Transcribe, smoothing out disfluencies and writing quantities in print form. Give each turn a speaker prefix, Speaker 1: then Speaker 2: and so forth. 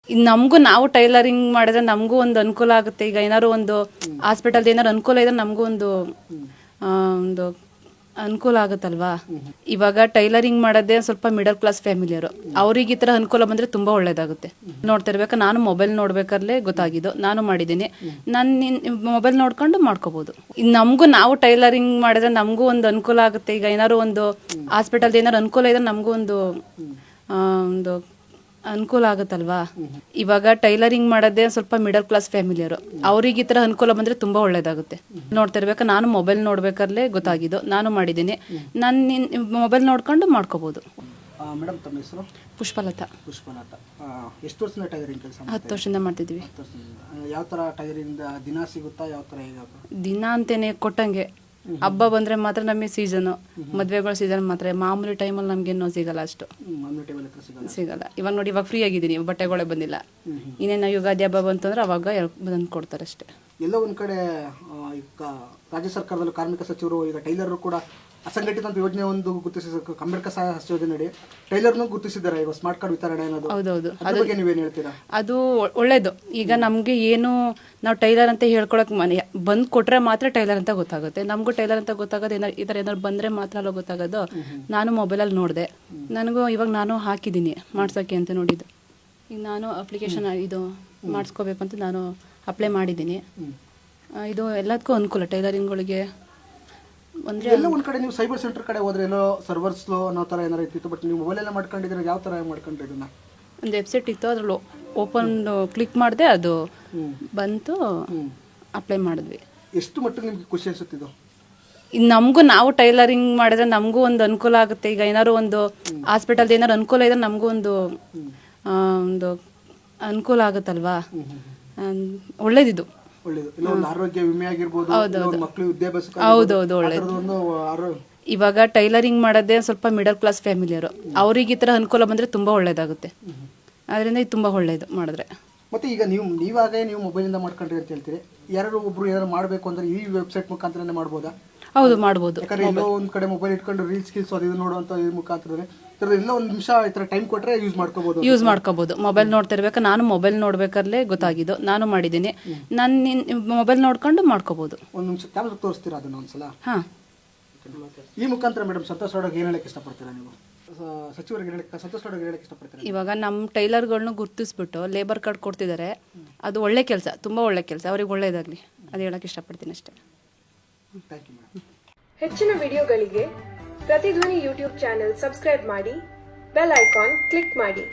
Speaker 1: ನಮಗೂ ನಾವು ಟೈಲರಿಂಗ್ ಮಾಡಿದ್ರೆ ನಮಗೂ ಒಂದು ಅನುಕೂಲ ಆಗುತ್ತೆ. ಈಗ ಏನಾದ್ರು ಒಂದು ಹಾಸ್ಪಿಟಲ್ ಏನಾದ್ರು ಅನುಕೂಲ ಇದ್ರೆ ನಮಗೂ ಒಂದು ಒಂದು ಅನುಕೂಲ ಆಗುತ್ತಲ್ವಾ. ಇವಾಗ ಟೈಲರಿಂಗ್ ಮಾಡೋದೇ ಸ್ವಲ್ಪ ಮಿಡಲ್ ಕ್ಲಾಸ್ ಫ್ಯಾಮಿಲಿಯರು, ಅವ್ರಿಗೆ ಈ ತರ ಅನುಕೂಲ ಬಂದ್ರೆ ತುಂಬಾ ಒಳ್ಳೇದಾಗುತ್ತೆ. ನೋಡ್ತಿರ್ಬೇಕಾ ನಾನು ಮೊಬೈಲ್ ನೋಡ್ಬೇಕಾರ್ಲೆ ಗೊತ್ತಾಗಿದ್ದು, ನಾನು ಮಾಡಿದ್ದೀನಿ. ನಾನು ಮೊಬೈಲ್ ನೋಡ್ಕೊಂಡು ಮಾಡ್ಕೋಬಹುದು. ನಮಗೂ ನಾವು ಟೈಲರಿಂಗ್ ಮಾಡಿದ್ರೆ ನಮಗೂ ಒಂದು ಅನುಕೂಲ ಆಗುತ್ತೆ. ಈಗ ಏನಾದ್ರು ಒಂದು ಹಾಸ್ಪಿಟಲ್ ಏನಾದ್ರು ಅನುಕೂಲ ಇದ್ರೆ ನಮಗೂ ಒಂದು ಒಂದು ಅನುಕೂಲ ಆಗುತ್ತಲ್ವಾ. ಇವಾಗ ಟೈಲರಿಂಗ್ ಮಾಡೋದೇ ಸ್ವಲ್ಪ ಮಿಡಲ್ ಕ್ಲಾಸ್ ಫ್ಯಾಮಿಲಿಯರು, ಅವ್ರಿಗೆ ಈ ತರ ಅನುಕೂಲ ಬಂದ್ರೆ ತುಂಬಾ ಒಳ್ಳೇದಾಗುತ್ತೆ. ನೋಡ್ತಿರ್ಬೇಕಾ ನಾನು ಮೊಬೈಲ್ ನೋಡ್ಬೇಕಾರ್ಲೆ ಗೊತ್ತಾಗಿದ್ದು, ನಾನು ಮಾಡಿದ್ದೀನಿ. ನಾನು ಮೊಬೈಲ್ ನೋಡ್ಕೊಂಡು ಮಾಡ್ಕೋಬಹುದು.
Speaker 2: ಮೇಡಮ್ ತಮ್ಮ ಹೆಸರು?
Speaker 1: ಪುಷ್ಪಲತಾ.
Speaker 2: ಪುಷ್ಪಲತಾ, ಎಷ್ಟು ವರ್ಷದಿಂದ ಟೈಲರಿಂಗ್ ಕೆಲಸ?
Speaker 1: 10 ವರ್ಷದಿಂದ ಮಾಡ್ತಿದ್ವಿ.
Speaker 2: ಯಾವ ತರ ಟೈಲರಿಂಗ್ ದಿನ ಸಿಗುತ್ತಾ? ಯಾವ ತರ
Speaker 1: ದಿನ ಅಂತೇನೆ ಕೊಟ್ಟಂಗೆ, ಹಬ್ಬ ಬಂದ್ರೆ ಮಾತ್ರ ನಮಗೆ ಸೀಸನು, ಮದ್ವೆಗಳ ಸೀಸನ್ ಮಾತ್ರ. ಮಾಮೂಲಿ ಟೈಮಲ್ಲಿ ನಮ್ಗೇನೋ ಸಿಗಲ್ಲ, ಅಷ್ಟು ಸಿಗಲ್ಲ. ಇವಾಗ ನೋಡಿ, ಇವಾಗ ಫ್ರೀ ಆಗಿದ್ದೀನಿ, ಬಟ್ಟೆಗಳೇ ಬಂದಿಲ್ಲ. ಇನ್ನೇನು ಯುಗಾದಿ ಹಬ್ಬ ಬಂತು ಅಂದ್ರೆ ಅವಾಗ ಬಂದು ಕೊಡ್ತಾರೆ ಅಷ್ಟೇ.
Speaker 2: ಎಲ್ಲ ಒಂದ್ ಕಡೆ ರಾಜ್ಯ ಸರ್ಕಾರದಲ್ಲಿ ಕಾರ್ಮಿಕ ಸಚಿವರು ಈಗ ಟೈಲರ್ ಕೂಡ ಅಸಂಘಟಿತ ಅಂತ ಯೋಜನೆ ಒಂದು ಗುರುತಿಸಿದ ಕಾರ್ಮಿಕ ಸಹಾಯ ಯೋಜನೆ ಟೈಲರ್ನು ಗುರುತಿಸಿದ್ದಾರೆ. ಈಗ ಸ್ಮಾರ್ಟ್ ಕಾರ್ಡ್ ವಿತರಣೆ ಅನ್ನೋದು.
Speaker 1: ಹೌದೌದು,
Speaker 2: ಅದ್ರ ಬಗ್ಗೆ ನೀವೇನು ಹೇಳ್ತೀರಾ?
Speaker 1: ಅದು ಒಳ್ಳೇದು. ಈಗ ನಮ್ಗೆ ಏನು ನಾವು ಟೈಲರ್ ಅಂತ ಹೇಳ್ಕೊಳಕ್ ಬಂದ್ ಕೊಟ್ರೆ ಮಾತ್ರ ಟೈಲರ್ ಅಂತ ಗೊತ್ತಾಗುತ್ತೆ. ನಮಗೂ ಟೈಲರ್ ಅಂತ ಗೊತ್ತಾಗೋದು ಈ ತರ ಏನಾದ್ರು ಬಂದ್ರೆ ಮಾತ್ರ ಅಲ್ಲ ಗೊತ್ತಾಗೋದು. ನಾನು ಮೊಬೈಲಲ್ಲಿ ನೋಡಿದೆ, ನನಗೂ ಇವಾಗ ನಾನು ಹಾಕಿದ್ದೀನಿ ಮಾಡ್ಸೋಕ್ಕೆ ಅಂತ ನೋಡಿದ್ದು. ಈಗ ನಾನು ಅಪ್ಲಿಕೇಶನ್ ಇದು ಮಾಡಿಸ್ಕೋಬೇಕಂತ ನಾನು ಅಪ್ಲೈ ಮಾಡಿದ್ದೀನಿ. ಇದು ಎಲ್ಲದಕ್ಕೂ ಅನುಕೂಲ ಟೈಲರಿಂಗ್ಗಳಿಗೆ.
Speaker 2: ಎಲ್ಲ ಒಂದ್ ಕಡೆ ನೀವು ಸೈಬರ್ ಸೆಂಟರ್ ಕಡೆ ಹೋದ್ರೆ ಏನೋ ಸರ್ವರ್ ಸ್ಲೋ ಅನ್ನೋ ತರ ಏನಾರು ಇತ್ತು, ಬಟ್ ನೀವು ಮೊಬೈಲ್ ಎಲ್ಲ ಮಾಡ್ಕೊಂಡಿದ್ರೆ ಯಾವ ತರ ಮಾಡ್ಕೊಂಡ್ರಿ? ಇದನ್ನ
Speaker 1: ಒಂದು ವೆಬ್ಸೈಟ್ ಇತ್ತು, ಅದ್ರಲ್ಲಿ ಓಪನ್ ಕ್ಲಿಕ್ ಮಾಡಿದೆ, ಅದು ಬಂತು, ಅಪ್ಲೈ ಮಾಡಿದ್ವಿ.
Speaker 2: ಎಷ್ಟು ಮಟ್ಟಿಗೆ ನಿಮ್ಗೆ ಖುಷಿ ಅನ್ಸುತ್ತಿದ್ದು?
Speaker 1: ನಮಗೂ ನಾವು ಟೈಲರಿಂಗ್ ಮಾಡಿದ್ರೆ ನಮಗೂ ಒಂದು ಅನುಕೂಲ ಆಗುತ್ತೆ. ಈಗ ಏನಾದ್ರು ಒಂದು ಹಾಸ್ಪಿಟಲ್ ಏನಾದ್ರು ಅನುಕೂಲ ಇದ್ರೆ ನಮಗೂ ಒಂದು ಒಂದು ಅನುಕೂಲ ಆಗುತ್ತಲ್ವಾ. ಒಳ್ಳೇದಿದು.
Speaker 2: ಆರೋಗ್ಯ ವಿಮೆ ಆಗಿರ್ಬೋದು, ಮಕ್ಕಳು ವಿದ್ಯಾಭ್ಯಾಸ.
Speaker 1: ಹೌದೌದು, ಒಳ್ಳೇದು. ಇವಾಗ ಟೈಲರಿಂಗ್ ಮಾಡೋದೇ ಸ್ವಲ್ಪ ಮಿಡಲ್ ಕ್ಲಾಸ್ ಫ್ಯಾಮಿಲಿಯರು, ಅವ್ರಿಗೆ ಈ ತರ ಅನುಕೂಲ ಬಂದ್ರೆ ತುಂಬಾ ಒಳ್ಳೇದಾಗುತ್ತೆ. ಅದರಿಂದ ಇದು ತುಂಬಾ ಒಳ್ಳೇದು ಮಾಡಿದ್ರೆ.
Speaker 2: ಮತ್ತೆ ಈಗ ನೀವಾಗೇ ನೀವು ಮೊಬೈಲ್ ಇಂದ ಮಾಡ್ಕೊಂಡ್ರಿ ಅಂತ ಹೇಳ್ತೀರಿ, ಯಾರು ಒಬ್ರು ಏನಾದ್ರು ಮಾಡ್ಬೇಕು ಅಂದ್ರೆ ಈ ವೆಬ್ಸೈಟ್ ಮುಖಾಂತರನೇ ಮಾಡ್ಬೋದಾ?
Speaker 1: ಹೌದು, ಮಾಡ್ಬೋದು.
Speaker 2: ಯಾಕಂದ್ರೆ ಎಲ್ಲೋ ಒಂದ್ ಕಡೆ ಮೊಬೈಲ್ ಇಟ್ಕೊಂಡು ರೀಲ್ಸ್ ಅದು ನೋಡುವಂತ ಮುಖಾಂತರ ಎಲ್ಲ ಒಂದ್ ನಿಮಿಷ ಈ ತರ ಟೈಮ್ ಕೊಟ್ರೆ ಯೂಸ್ ಮಾಡ್ಕೋಬಹುದು. ಮೊಬೈಲ್ ನೋಡ್ತಿರ್ಬೇಕಾ ನಾನು ಮೊಬೈಲ್ ನೋಡ್ಬೇಕಾರ್ಲೆ ಗೊತ್ತಾಗಿದ್ದು, ನಾನು ಮಾಡಿದ್ದೀನಿ. ನಾನು ಮೊಬೈಲ್ ನೋಡ್ಕೊಂಡು ಮಾಡ್ಕೋಬಹುದು. ಒಂದ್ ನಿಮಿಷ ಕ್ಯಾಮ್ರಾ ತೋರಿಸ್ತೀರಾ ಅದನ್ನ ಒಂದ್ಸಲ? ಹಾ. ಈ ಮುಖಾಂತರ ಮೇಡಮ್ ಸಂತೋಷ್ ಅವರಿಗೆ ಏನ್ ಹೇಳಕ್ ಇಷ್ಟಪಡ್ತೀರಾ ನೀವು? ಸಚಿವರಿಗೆ ಸಂತೋಷ್ ಅವರಿಗೆ ಹೇಳಕ್ ಇಷ್ಟಪಡ್ತೀರಾ?
Speaker 1: ಇವಾಗ ನಮ್ಮ ಟೈಲರ್ಗಳನ್ನ ಗುರುತಿಸ್ಬಿಟ್ಟು ಲೇಬರ್ ಕಾರ್ಡ್ ಕೊಡ್ತಿದ್ದಾರೆ, ಅದು ಒಳ್ಳೆ ಕೆಲಸ, ತುಂಬಾ ಒಳ್ಳೆ ಕೆಲಸ. ಅವ್ರಿಗೆ ಒಳ್ಳೇದಾಗ್ಲಿ, ಅದು ಹೇಳಕ್ ಇಷ್ಟಪಡ್ತೀನಿ ಅಷ್ಟೇ.
Speaker 2: Thank you madam.
Speaker 3: ಹೆಚ್ಚಿನ ವಿಡಿಯೋಗಳಿಗೆ ಪ್ರತಿಧ್ವನಿ ಯೂಟ್ಯೂಬ್ ಚಾನೆಲ್ ಸಬ್ಸ್ಕ್ರೈಬ್ ಮಾಡಿ, ಬೆಲ್ ಐಕಾನ್ ಕ್ಲಿಕ್ ಮಾಡಿ.